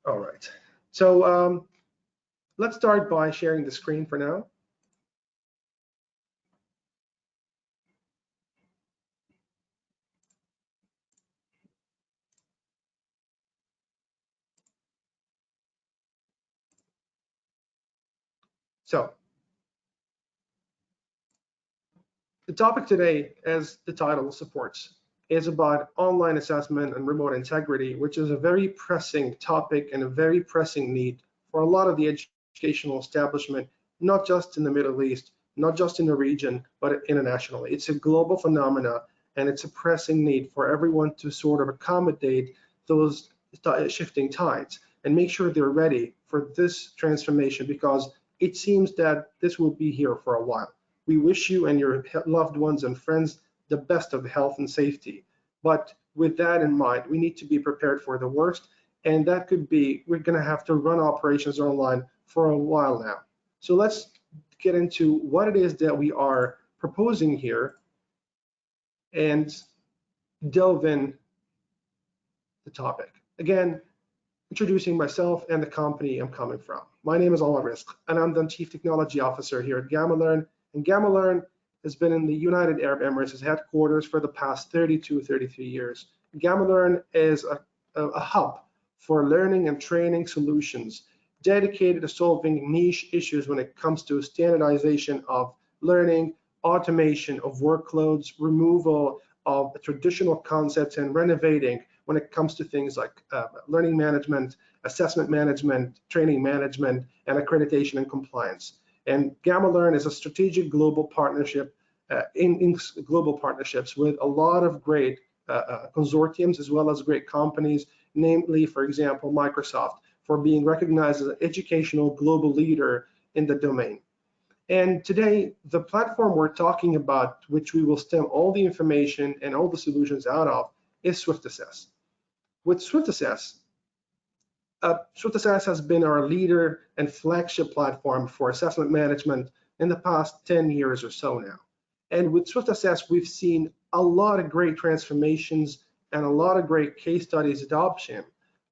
All right. So let's start by sharing the screen for now. So the topic today, as the title supports, is about online assessment and remote integrity, which is a very pressing topic and a very pressing need for a lot of the educational establishment, not just in the Middle East, not just in the region, but internationally. It's a global phenomena, and it's a pressing need for everyone to sort of accommodate those shifting tides and make sure they're ready for this transformation, because it seems that this will be here for a while. We wish you and your loved ones and friends the best of health and safety. But with that in mind, we need to be prepared for the worst. And that could be, we're going to have to run operations online for a while now. So let's get into what it is that we are proposing here and delve in the topic. Again, introducing myself and the company I'm coming from. My name is Omar Rizq, and I'm the Chief Technology Officer here at GamaLearn. And GamaLearn has been in the United Arab Emirates as headquarters for the past 33 years. GamaLearn is a hub for learning and training solutions dedicated to solving niche issues when it comes to standardization of learning, automation of workloads, removal of traditional concepts, and renovating when it comes to things like learning management, assessment management, training management, and accreditation and compliance. And GamaLearn is a strategic global partnership in global partnerships with a lot of great consortiums, as well as great companies, namely, for example, Microsoft, for being recognized as an educational global leader in the domain. And today, the platform we're talking about, which we will stem all the information and all the solutions out of, is SoftAssess. With SoftAssess, SoftAssess has been our leader and flagship platform for assessment management in the past 10 years or so now. And with SoftAssess, we've seen a lot of great transformations and a lot of great case studies adoption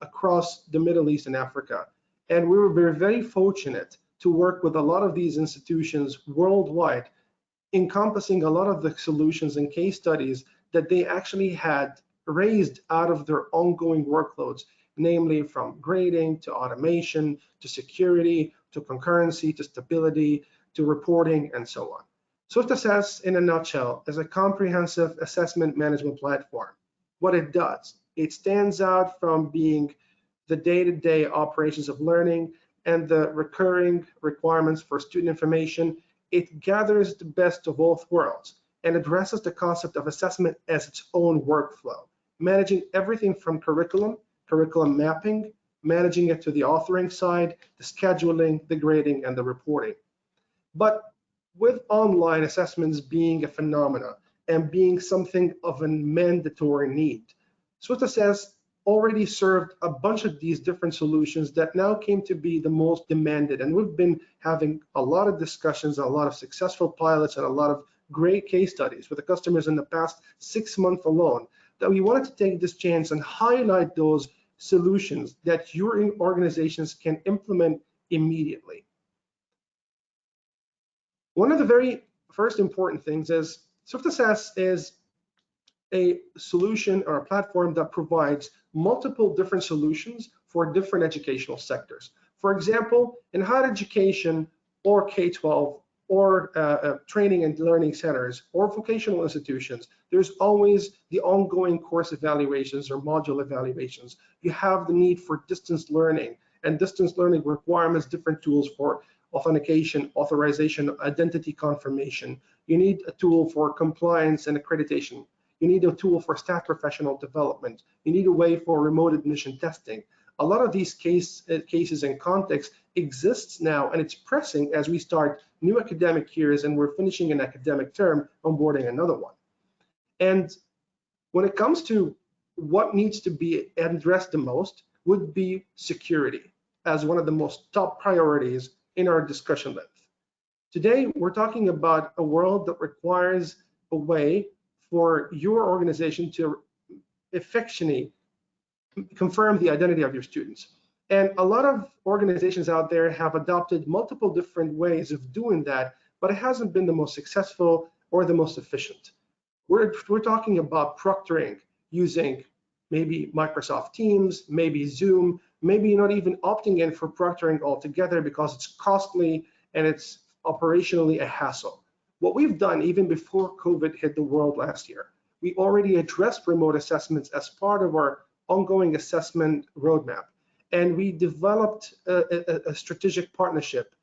across the Middle East and Africa. And we were very fortunate to work with a lot of these institutions worldwide, encompassing a lot of the solutions and case studies that they actually had raised out of their ongoing workloads, namely from grading to automation to security to concurrency to stability to reporting and so on. SoftAssess, in a nutshell, is a comprehensive assessment management platform. What it does, it stands out from being the day-to-day operations of learning and the recurring requirements for student information. It gathers the best of both worlds and addresses the concept of assessment as its own workflow, managing everything from curriculum mapping, managing it to the authoring side, the scheduling, the grading, and the reporting. But with online assessments being a phenomena and being something of a mandatory need, SoftAssess already served a bunch of these different solutions that now came to be the most demanded. And we've been having a lot of discussions, a lot of successful pilots, and a lot of great case studies with the customers in the past 6 months alone, that we wanted to take this chance and highlight those solutions that your organizations can implement immediately. One of the very first important things is SoftAssess is a solution or a platform that provides multiple different solutions for different educational sectors. For example, in higher education or K-12 or training and learning centers or vocational institutions, there's always the ongoing course evaluations or module evaluations. You have the need for distance learning, and distance learning requires different tools for authentication, authorization, identity confirmation. You need a tool for compliance and accreditation. You need a tool for staff professional development. You need a way for remote admission testing. A lot of these cases and contexts exists now, and it's pressing as we start new academic years and we're finishing an academic term, onboarding another one. And when it comes to what needs to be addressed the most would be security as one of the most top priorities in our discussion length. Today, we're talking about a world that requires a way for your organization to effectively confirm the identity of your students. And a lot of organizations out there have adopted multiple different ways of doing that, but it hasn't been the most successful or the most efficient. We're talking about proctoring using maybe Microsoft Teams, maybe Zoom, maybe not even opting in for proctoring altogether because it's costly and it's operationally a hassle. What we've done even before COVID hit the world last year, we already addressed remote assessments as part of our ongoing assessment roadmap. And we developed a strategic partnership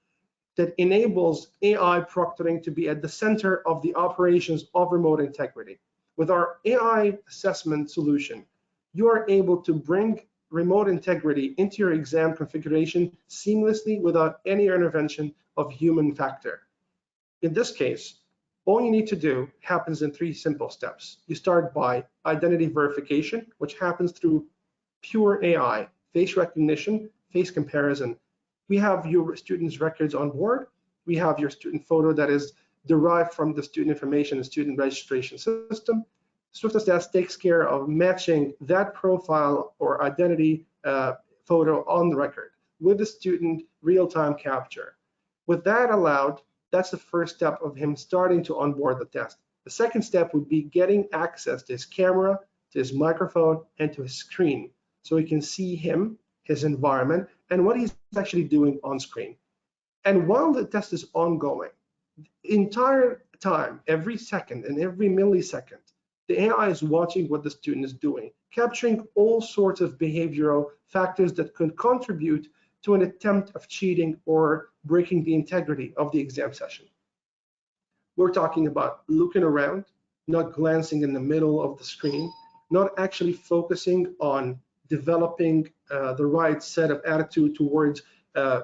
that enables AI proctoring to be at the center of the operations of remote integrity. With our AI assessment solution, you are able to bring remote integrity into your exam configuration seamlessly without any intervention of human factor. In this case, all you need to do happens in 3 simple steps. You start by identity verification, which happens through pure AI, face recognition, face comparison. We have your student's records on board. We have your student photo that is derived from the student information and student registration system. SoftAssess takes care of matching that profile or identity photo on the record with the student real-time capture. With that allowed, that's the first step of him starting to onboard the test. The second step would be getting access to his camera, to his microphone, and to his screen, so he can see him, his environment, and what he's actually doing on screen. And while the test is ongoing, the entire time, every second and every millisecond, the AI is watching what the student is doing, capturing all sorts of behavioral factors that could contribute to an attempt of cheating or breaking the integrity of the exam session. We're talking about looking around, not glancing in the middle of the screen, not actually focusing on developing the right set of attitude towards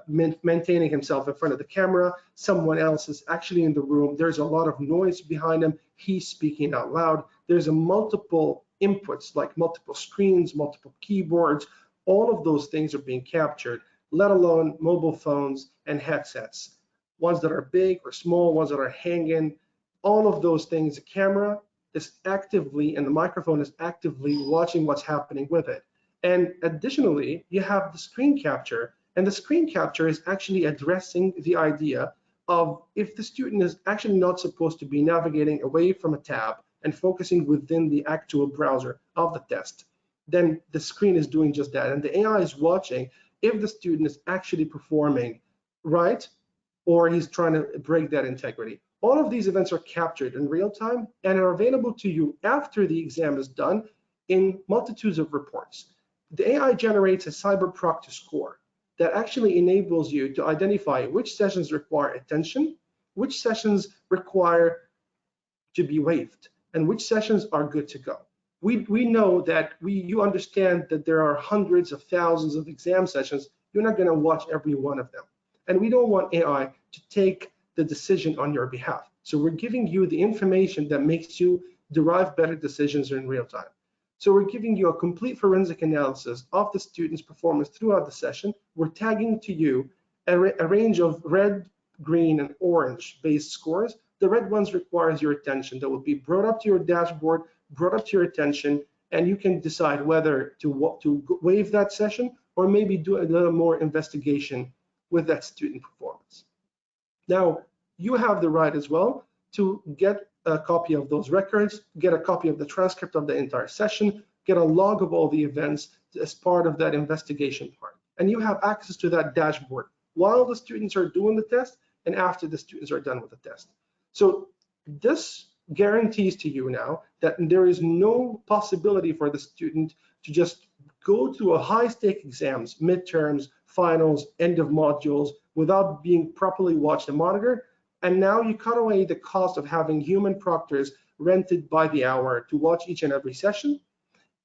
maintaining himself in front of the camera. Someone else is actually in the room. There's a lot of noise behind him. He's speaking out loud. There's a multiple inputs, like multiple screens, multiple keyboards. All of those things are being captured, let alone mobile phones and headsets, ones that are big or small, ones that are hanging. All of those things, the camera is actively and the microphone is actively watching what's happening with it. And additionally, you have the screen capture, and the screen capture is actually addressing the idea of if the student is actually not supposed to be navigating away from a tab and focusing within the actual browser of the test, then the screen is doing just that. And the AI is watching if the student is actually performing right or he's trying to break that integrity. All of these events are captured in real time and are available to you after the exam is done in multitudes of reports. The AI generates a cyber proctor score that actually enables you to identify which sessions require attention, which sessions require to be waived, and which sessions are good to go. We know that you understand that there are hundreds of thousands of exam sessions. You're not going to watch every one of them. And we don't want AI to take the decision on your behalf. So we're giving you the information that makes you derive better decisions in real time. So we're giving you a complete forensic analysis of the student's performance throughout the session. We're tagging to you a range of red, green, and orange based scores. The red ones requires your attention. That will be brought up to your dashboard, brought up to your attention, and you can decide whether to waive that session or maybe do a little more investigation with that student performance. Now, you have the right as well to get a copy of those records, get a copy of the transcript of the entire session, get a log of all the events as part of that investigation part. And you have access to that dashboard while the students are doing the test and after the students are done with the test. So this guarantees to you now that there is no possibility for the student to just go through a high-stake exams, midterms, finals, end of modules without being properly watched and monitored. And now you cut away the cost of having human proctors rented by the hour to watch each and every session.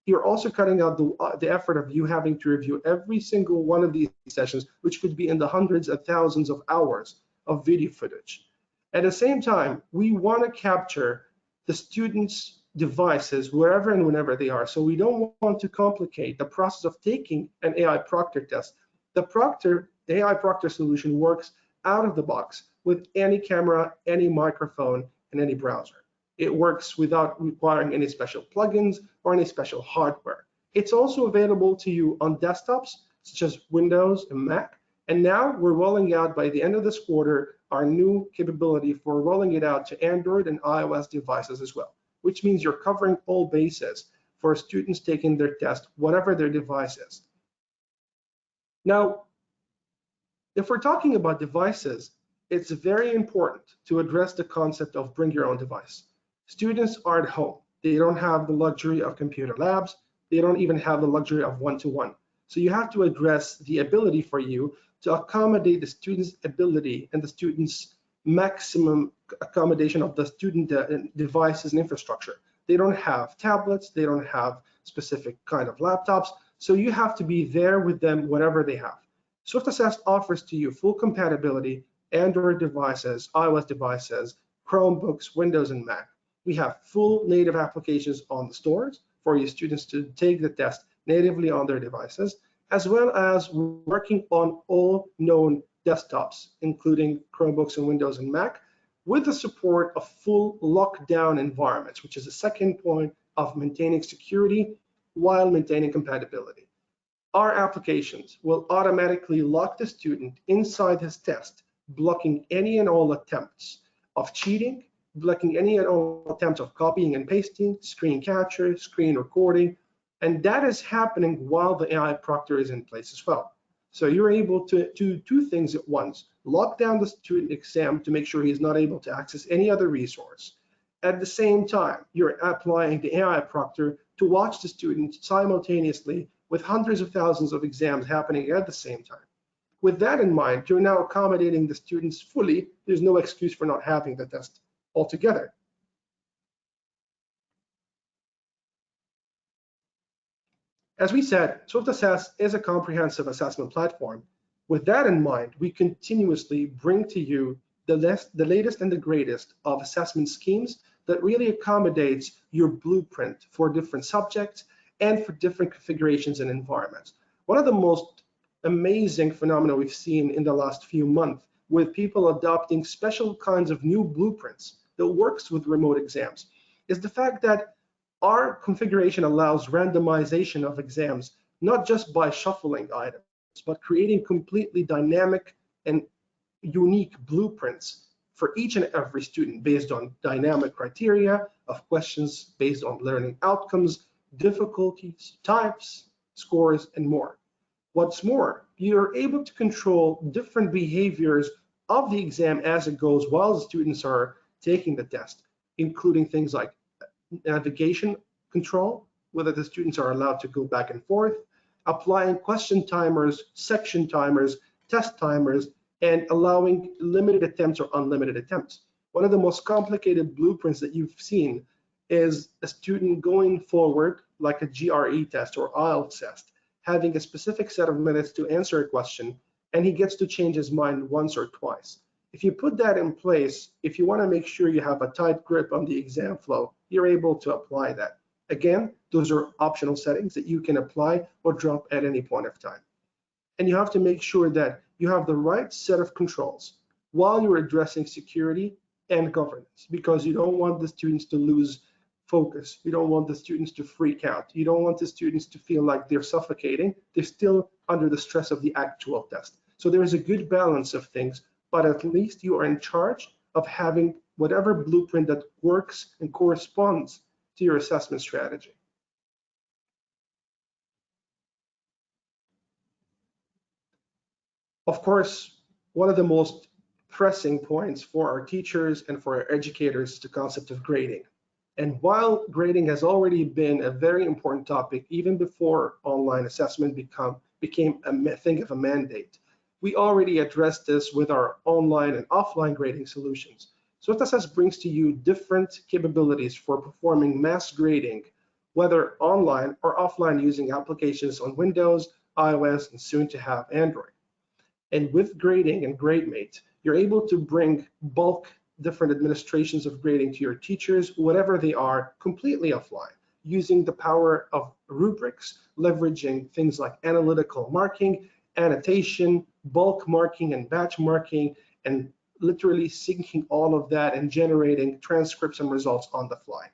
You're also cutting out the effort of you having to review every single one of these sessions, which could be in the hundreds of thousands of hours of video footage. At the same time, we want to capture the students' devices wherever and whenever they are. So we don't want to complicate the process of taking an AI proctor test. The AI proctor solution works out of the box with any camera, any microphone, and any browser. It works without requiring any special plugins or any special hardware. It's also available to you on desktops such as Windows and Mac. And now we're rolling out, by the end of this quarter, our new capability for rolling it out to Android and iOS devices as well, which means you're covering all bases for students taking their test, whatever their device is. Now, if we're talking about devices, it's very important to address the concept of bring your own device. Students are at home. They don't have the luxury of computer labs. They don't even have the luxury of one-to-one. So you have to address the ability for you to accommodate the student's ability and the student's maximum accommodation of the student devices and infrastructure. They don't have tablets. They don't have specific kind of laptops. So you have to be there with them, whatever they have. SoftAssess offers to you full compatibility, Android devices, iOS devices, Chromebooks, Windows, and Mac. We have full native applications on the stores for your students to take the test natively on their devices, as well as working on all known desktops, including Chromebooks and Windows and Mac, with the support of full lockdown environments, which is the second point of maintaining security while maintaining compatibility. Our applications will automatically lock the student inside his test, blocking any and all attempts of cheating, blocking any and all attempts of copying and pasting, screen capture, screen recording, and that is happening while the AI proctor is in place as well. So you're able to do two things at once: lock down the student exam to make sure he's not able to access any other resource. At the same time, you're applying the AI proctor to watch the student simultaneously with hundreds of thousands of exams happening at the same time. With that in mind, you're now accommodating the students fully. There's no excuse for not having the test altogether. As we said, SoftAssess is a comprehensive assessment platform. With that in mind, we continuously bring to you the latest and the greatest of assessment schemes that really accommodates your blueprint for different subjects and for different configurations and environments. One of the most amazing phenomena we've seen in the last few months with people adopting special kinds of new blueprints that works with remote exams is the fact that our configuration allows randomization of exams, not just by shuffling items, but creating completely dynamic and unique blueprints for each and every student based on dynamic criteria of questions based on learning outcomes, difficulties, types, scores, and more. What's more, you're able to control different behaviors of the exam as it goes while the students are taking the test, including things like navigation control, whether the students are allowed to go back and forth, applying question timers, section timers, test timers, and allowing limited attempts or unlimited attempts. One of the most complicated blueprints that you've seen is a student going forward, like a GRE test or IELTS test, having a specific set of minutes to answer a question, and he gets to change his mind once or twice. If you put that in place, if you want to make sure you have a tight grip on the exam flow, you're able to apply that. Again, those are optional settings that you can apply or drop at any point of time. And you have to make sure that you have the right set of controls while you're addressing security and governance, because you don't want the students to lose focus. You don't want the students to freak out. You don't want the students to feel like they're suffocating. They're still under the stress of the actual test. So there is a good balance of things, but at least you are in charge of having whatever blueprint that works and corresponds to your assessment strategy. Of course, one of the most pressing points for our teachers and for our educators is the concept of grading. And while grading has already been a very important topic, even before online assessment became a thing of a mandate, we already addressed this with our online and offline grading solutions. SoftAssess brings to you different capabilities for performing mass grading, whether online or offline, using applications on Windows, iOS, and soon to have Android. And with grading and GradeMate, you're able to bring bulk different administrations of grading to your teachers, whatever they are, completely offline, using the power of rubrics, leveraging things like analytical marking, annotation, bulk marking, and batch marking, and literally syncing all of that and generating transcripts and results on the fly.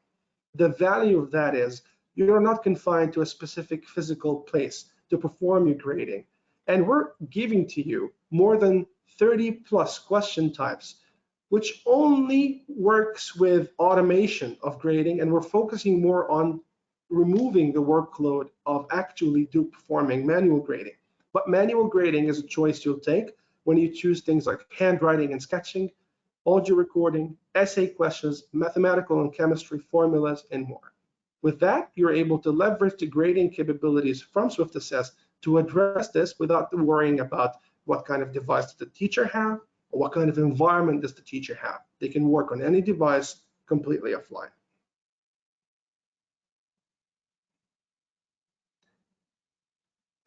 The value of that is you're not confined to a specific physical place to perform your grading. And we're giving to you more than 30 plus question types, which only works with automation of grading, and we're focusing more on removing the workload of actually performing manual grading. But manual grading is a choice you'll take when you choose things like handwriting and sketching, audio recording, essay questions, mathematical and chemistry formulas, and more. With that, you're able to leverage the grading capabilities from SoftAssess to address this without worrying about what kind of device does the teacher have, or what kind of environment does the teacher have. They can work on any device completely offline.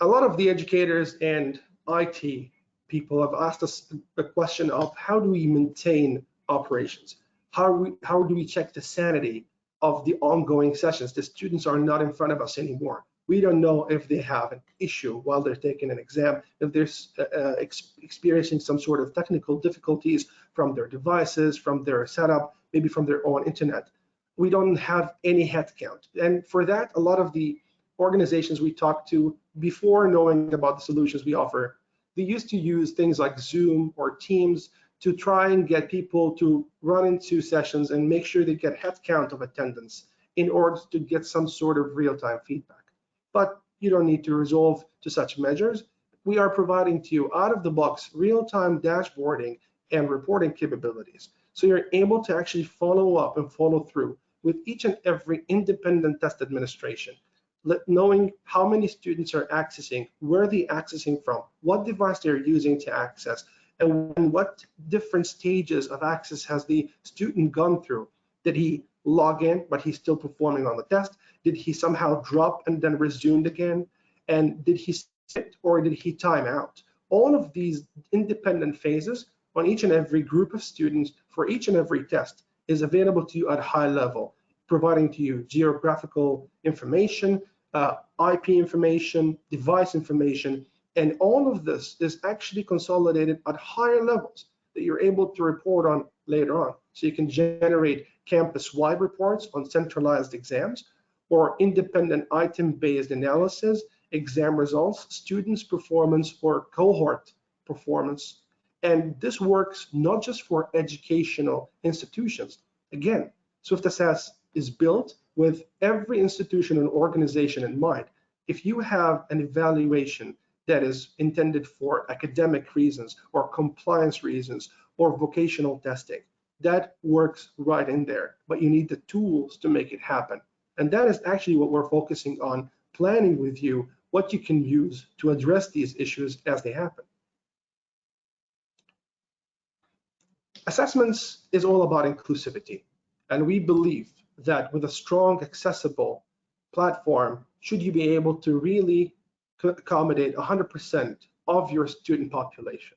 A lot of the educators and IT people have asked us a question of how do we maintain operations? How do we check the sanity of the ongoing sessions? The students are not in front of us anymore. We don't know if they have an issue while they're taking an exam, if they're experiencing some sort of technical difficulties from their devices, from their setup, maybe from their own internet. We don't have any headcount. And for that, a lot of the organizations we talked to before knowing about the solutions we offer, they used to use things like Zoom or Teams to try and get people to run into sessions and make sure they get head count of attendance in order to get some sort of real-time feedback. But you don't need to resolve to such measures. We are providing to you out of the box real-time dashboarding and reporting capabilities. So you're able to actually follow up and follow through with each and every independent test administration, knowing how many students are accessing, where they're accessing from, what device they're using to access, and what different stages of access has the student gone through. Did he log in, but he's still performing on the test? Did he somehow drop and then resumed again? And did he sit or did he time out? All of these independent phases on each and every group of students for each and every test is available to you at a high level, providing to you geographical information, IP information, device information, and all of this is actually consolidated at higher levels that you're able to report on later on. So you can generate campus-wide reports on centralized exams or independent item-based analysis, exam results, students' performance, or cohort performance. And this works not just for educational institutions. Again, SoftAssess is built with every institution and organization in mind. If you have an evaluation that is intended for academic reasons or compliance reasons or vocational testing, that works right in there, but you need the tools to make it happen. And that is actually what we're focusing on, planning with you what you can use to address these issues as they happen. Assessments is all about inclusivity, and we believe that with a strong, accessible platform, should you be able to really accommodate 100% of your student population.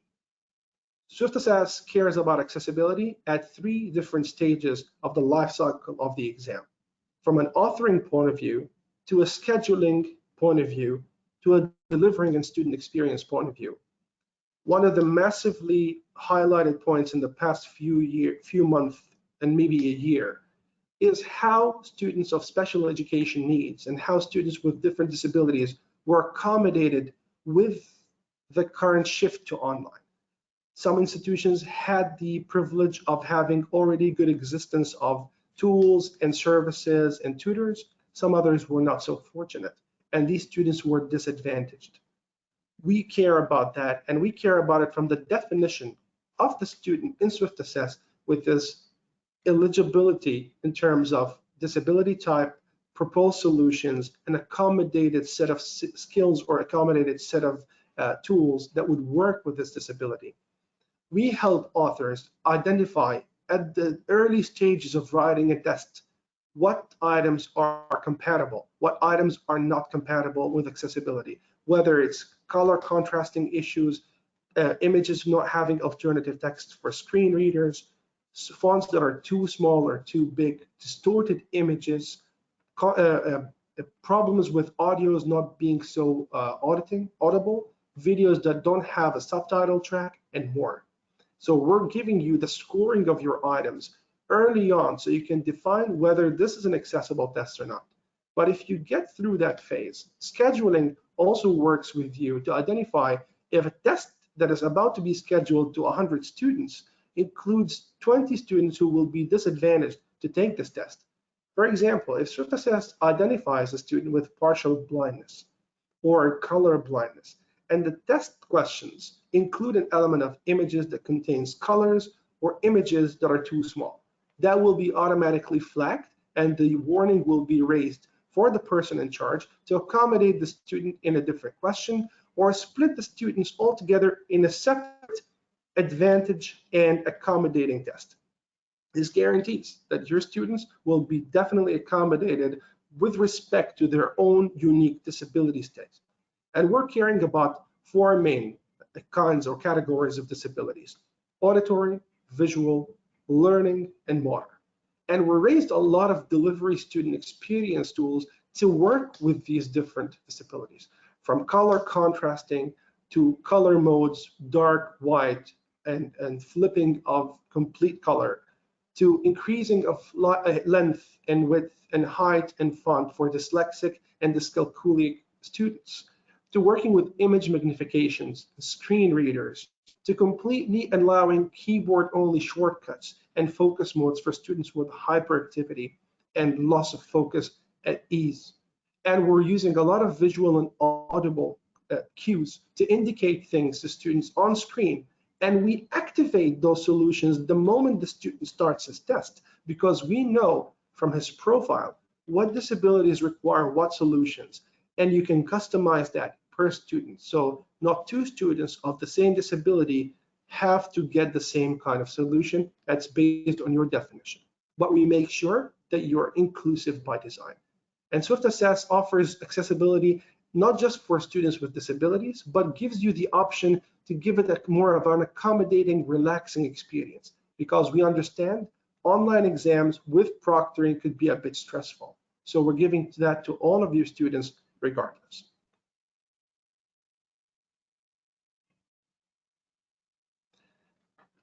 SoftAssess cares about accessibility at 3 different stages of the life cycle of the exam, from an authoring point of view, to a scheduling point of view, to a delivering and student experience point of view. One of the massively highlighted points in the past few months and maybe a year is how students of special education needs and how students with different disabilities were accommodated with the current shift to online. Some institutions had the privilege of having already good existence of tools and services and tutors. Some others were not so fortunate, and these students were disadvantaged. We care about that, and we care about it from the definition of the student in SoftAssess with this eligibility in terms of disability type, proposed solutions, an accommodated set of skills or accommodated set of tools that would work with this disability. We help authors identify at the early stages of writing a test what items are compatible, what items are not compatible with accessibility, whether it's color contrasting issues, images not having alternative text for screen readers, fonts that are too small or too big, distorted images, problems with audios not being so audible, videos that don't have a subtitle track, and more. So we're giving you the scoring of your items early on so you can define whether this is an accessible test or not. But if you get through that phase, scheduling also works with you to identify If a test that is about to be scheduled to 100 students includes 20 students who will be disadvantaged to take this test. For example, if SoftAssess identifies a student with partial blindness or color blindness, and the test questions include an element of images that contains colors or images that are too small, that will be automatically flagged and the warning will be raised for the person in charge to accommodate the student in a different question or split the students altogether in a separate advantage and accommodating test. This guarantees that your students will be definitely accommodated with respect to their own unique disability state. And we're caring about four main kinds or categories of disabilities: auditory, visual, learning, and motor. And we raised a lot of delivery student experience tools to work with these different disabilities, from color contrasting to color modes, dark, white, and flipping of complete color, to increasing of length and width and height and font for dyslexic and dyscalculic students, to working with image magnifications, screen readers, to completely allowing keyboard-only shortcuts and focus modes for students with hyperactivity and loss of focus at ease. And we're using a lot of visual and audible cues to indicate things to students on screen. And we activate those solutions the moment the student starts his test, because we know from his profile what disabilities require what solutions. And you can customize that per student. So not two students of the same disability have to get the same kind of solution that's based on your definition. But we make sure that you're inclusive by design. And SoftAssess offers accessibility not just for students with disabilities, but gives you the option to give it a more of an accommodating, relaxing experience, because we understand online exams with proctoring could be a bit stressful. So we're giving that to all of your students regardless.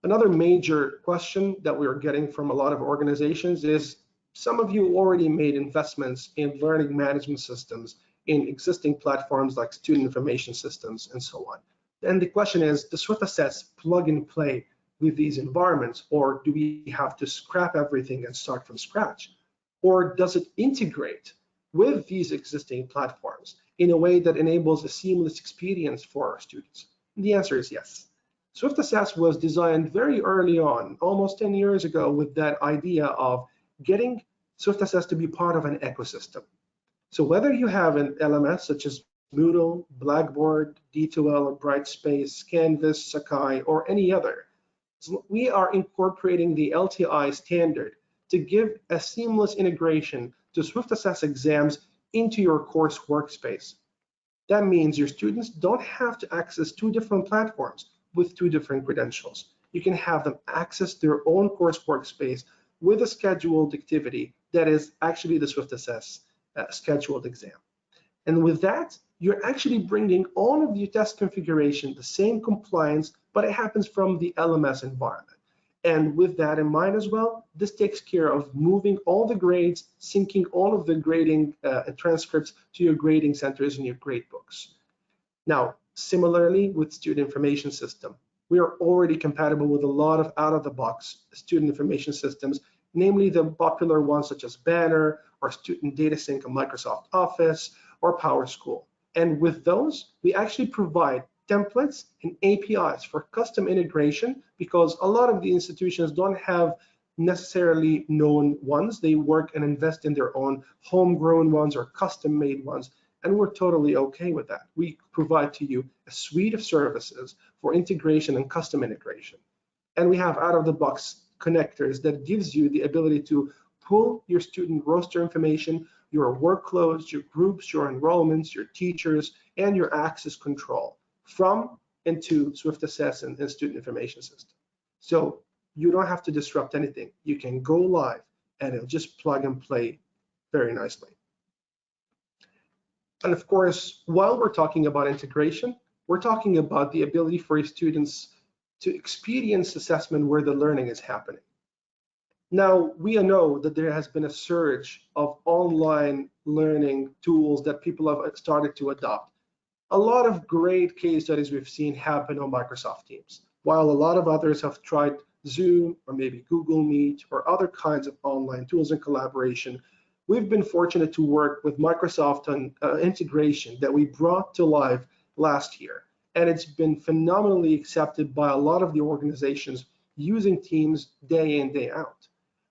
Another major question that we are getting from a lot of organizations is, some of you already made investments in learning management systems in existing platforms like student information systems and so on. And the question is, does SoftAssess plug and play with these environments, or do we have to scrap everything and start from scratch? Or does it integrate with these existing platforms in a way that enables a seamless experience for our students? And the answer is yes. SoftAssess was designed very early on, almost 10 years ago, with that idea of getting SoftAssess to be part of an ecosystem. So whether you have an LMS such as Moodle, Blackboard, D2L, Brightspace, Canvas, Sakai, or any other, we are incorporating the LTI standard to give a seamless integration to SoftAssess exams into your course workspace. That means your students don't have to access two different platforms with two different credentials. You can have them access their own course workspace with a scheduled activity that is actually the SoftAssess scheduled exam. And with that, you're actually bringing all of your test configuration, the same compliance, but it happens from the LMS environment. And with that in mind as well, this takes care of moving all the grades, syncing all of the grading transcripts to your grading centers and your grade books. Now, similarly with student information system, we are already compatible with a lot of out-of-the-box student information systems, namely the popular ones such as Banner or Student Data Sync on Microsoft Office or PowerSchool. And with those, we actually provide templates and APIs for custom integration, because a lot of the institutions don't have necessarily known ones. They work and invest in their own homegrown ones or custom-made ones, and we're totally okay with that. We provide to you a suite of services for integration and custom integration. And we have out-of-the-box connectors that gives you the ability to pull your student roster information, your workloads, your groups, your enrollments, your teachers, and your access control from into SoftAssess and student information system. So you don't have to disrupt anything. You can go live and it'll just plug and play very nicely. And of course, while we're talking about integration, we're talking about the ability for your students to experience assessment where the learning is happening. Now, we know that there has been a surge of online learning tools that people have started to adopt. a lot of great case studies we've seen happen on Microsoft Teams, while a lot of others have tried Zoom or maybe Google Meet or other kinds of online tools and collaboration. We've been fortunate to work with Microsoft on integration that we brought to life last year, and it's been phenomenally accepted by a lot of the organizations using Teams day in, day out.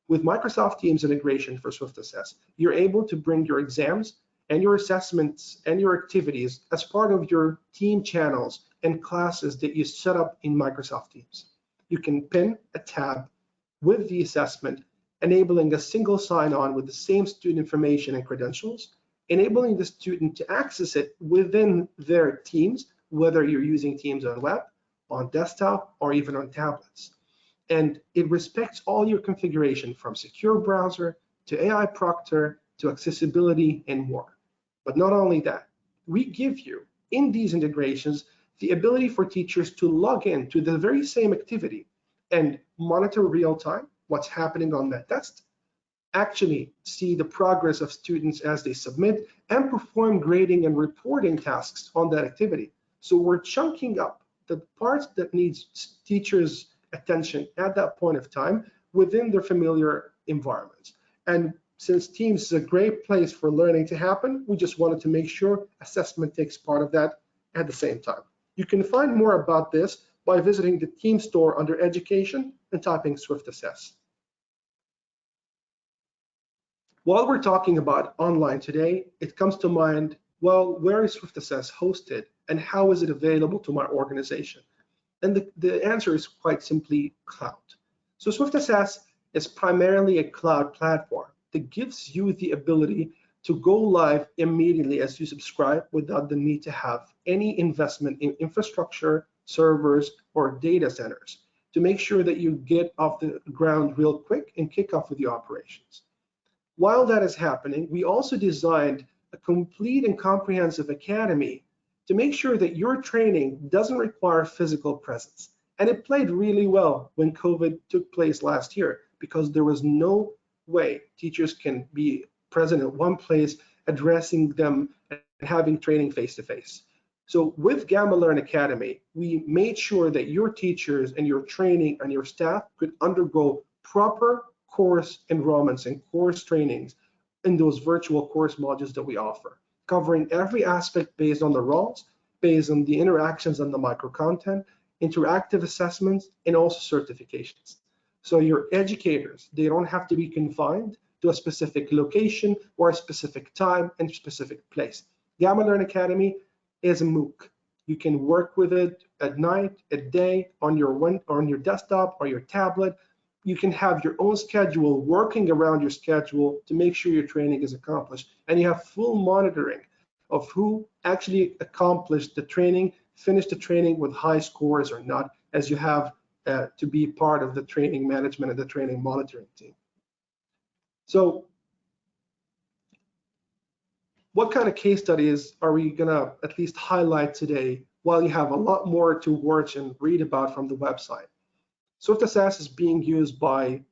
With Microsoft Teams integration for SoftAssess, you're able to bring your exams and your assessments and your activities as part of your team channels and classes that you set up in Microsoft Teams. You can pin a tab with the assessment, enabling a single sign-on with the same student information and credentials, enabling the student to access it within their Teams, whether you're using Teams on web, on desktop, or even on tablets. And it respects all your configuration from secure browser to AI proctor to accessibility and more. But not only that, we give you in these integrations the ability for teachers to log in to the very same activity and monitor real time what's happening on that test, actually see the progress of students as they submit, and perform grading and reporting tasks on that activity. So we're chunking up the parts that needs teachers' attention at that point of time within their familiar environments. And since Teams is a great place for learning to happen, we just wanted to make sure assessment takes part of that at the same time. You can find more about this by visiting the Teams store under Education and typing SoftAssess. While we're talking about online today, it comes to mind, well, where is SoftAssess hosted and how is it available to my organization? And the answer is quite simply cloud. So SoftAssess is primarily a cloud platform that gives you the ability to go live immediately as you subscribe without the need to have any investment in infrastructure, servers, or data centers to make sure that you get off the ground real quick and kick off with your operations. While that is happening, we also designed a complete and comprehensive academy to make sure that your training doesn't require physical presence. And it played really well when COVID took place last year, because there was no way teachers can be present at one place, addressing them and having training face-to-face. So with GamaLearn Academy, we made sure that your teachers and your training and your staff could undergo proper course enrollments and course trainings in those virtual course modules that we offer, covering every aspect based on the roles, based on the interactions and the micro content, interactive assessments, and also certifications. So your educators, they don't have to be confined to a specific location or a specific time and specific place. GamaLearn Academy is a MOOC. You can work with it at night, at day, on your desktop or your tablet. You can have your own schedule, working around your schedule to make sure your training is accomplished. And you have full monitoring of who actually accomplished the training, finished the training with high scores or not, as you have to be part of the training management and the training monitoring team. So what kind of case studies are we gonna at least highlight today, while you have a lot more to watch and read about from the website? SoftAssess is being used by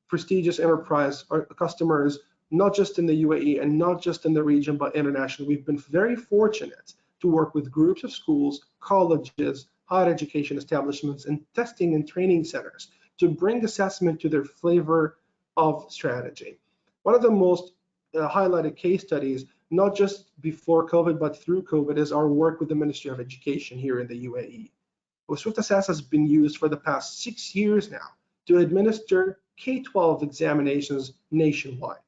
prestigious enterprise customers, not just in the UAE and not just in the region, but internationally. We've been very fortunate to work with groups of schools, colleges, higher education establishments, and testing and training centers to bring assessment to their flavor of strategy. One of the most highlighted case studies, not just before COVID, but through COVID, is our work with the Ministry of Education here in the UAE. SoftAssess has been used for the past 6 years now to administer K-12 examinations nationwide.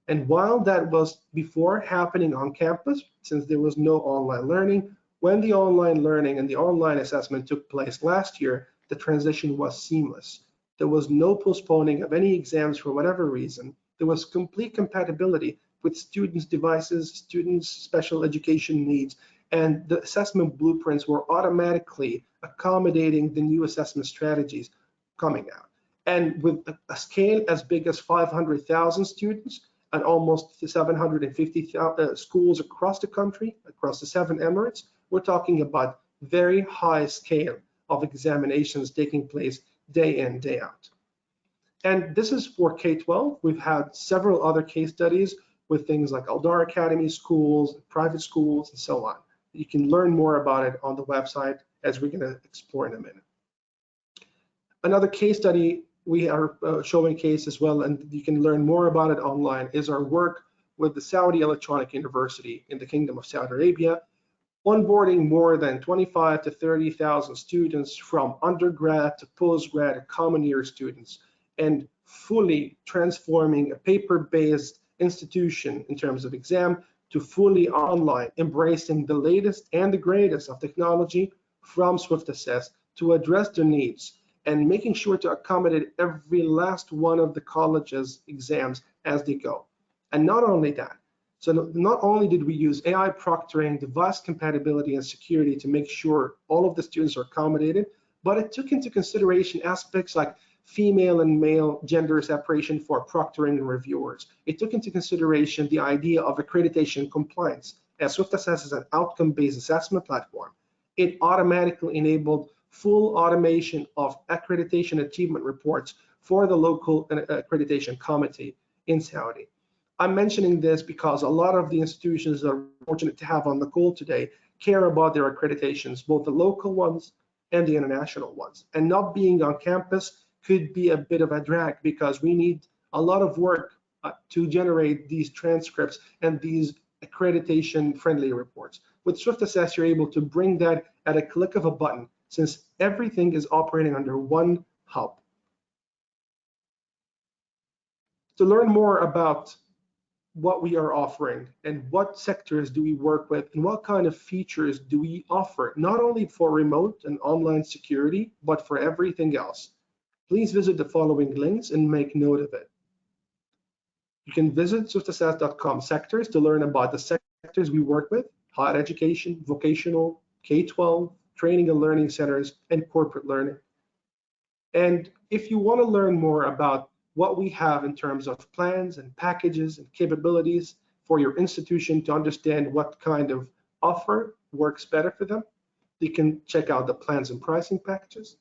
And while that was before happening on campus, since there was no online learning, when the online learning and the online assessment took place last year, the transition was seamless. There was no postponing of any exams for whatever reason. There was complete compatibility with students' devices, students' special education needs, and the assessment blueprints were automatically accommodating the new assessment strategies coming out. And with a scale as big as 500,000 students and almost 750 schools across the country, across the 7 Emirates, we're talking about very high scale of examinations taking place day in, day out. And this is for K-12. We've had several other case studies with things like Aldar Academy schools, private schools, and so on. you can learn more about it on the website, as we're going to explore in a minute. Another case study we are showing case as well, and you can learn more about it online, is our work with the Saudi Electronic University in the Kingdom of Saudi Arabia, onboarding more than 25 to 30,000 students from undergrad to postgrad to common year students, and fully transforming a paper-based institution in terms of exam to fully online, embracing the latest and the greatest of technology from SoftAssess to address their needs, and making sure to accommodate every last one of the college's exams as they go. And not only that, so not only did we use AI proctoring, device compatibility, and security to make sure all of the students are accommodated, but it took into consideration aspects like female and male gender separation for proctoring and reviewers. It took into consideration the idea of accreditation compliance, as SoftAssess is an outcome-based assessment platform. It automatically enabled full automation of accreditation achievement reports for the local accreditation committee in Saudi. I'm mentioning this because a lot of the institutions that are fortunate to have on the call today care about their accreditations, both the local ones and the international ones. And not being on campus could be a bit of a drag, because we need a lot of work to generate these transcripts and these accreditation-friendly reports. With SoftAssess, you're able to bring that at a click of a button, since everything is operating under one hub. To learn more about what we are offering and what sectors do we work with and what kind of features do we offer, not only for remote and online security, but for everything else, please visit the following links and make note of it. You can visit softassess.com sectors to learn about the sectors we work with: higher education, vocational, K-12, training and learning centers, and corporate learning. And if you want to learn more about what we have in terms of plans and packages and capabilities for your institution to understand what kind of offer works better for them, you can check out the plans and pricing packages.